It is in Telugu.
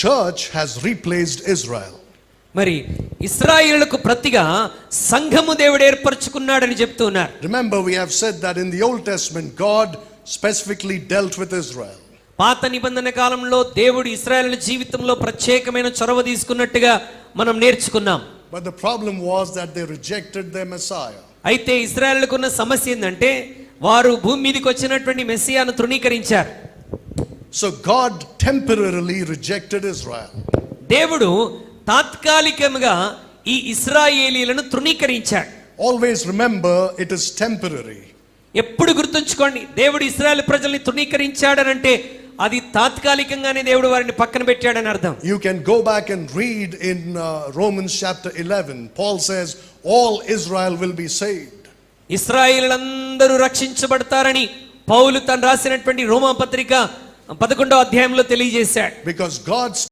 church has replaced Israel. మరి ఇశ్రాయేలుకు ప్రతిగా సంఘము దేవుడు ఏర్పరచుకున్నాడని చెప్తున్నారు. Remember, we have said that in the Old Testament God specifically dealt with Israel. పాత నిబంధన కాలంలో దేవుడు ఇశ్రాయేలు జీవితంలో ప్రత్యేకమైన చొరవ తీసుకున్నట్టుగా మనం నేర్చుకున్నాం. But the problem was that they rejected their Messiah. అయితే ఇశ్రాయేలుకు ఉన్న సమస్య ఏంటంటే వారు భూమి మీదకి వచ్చినటువంటి మెస్సియాను తృణీకరించారు. So God temporarily rejected Israel. దేవుడు తాత్కాలికంగా ఈ ఇశ్రాయేలీలను తృణీకరించాడు. Always remember, it is temporary. ఎప్పుడు గుర్తుంచుకోండి, దేవుడు ఇశ్రాయేల్ ప్రజల్ని తృణీకరించాడనంటే అది తాత్కాలికంగానే దేవుడు వారిని పక్కన పెట్టాడని అర్థం. You can go back and read in Romans chapter 11. Paul says all Israel will be saved. ఇశ్రాయేలీలందరూ రక్షించబడతారని పౌలు తను రాసినటువంటి రోమా పత్రిక 11వ అధ్యాయంలో తెలియజేశాడు. Because God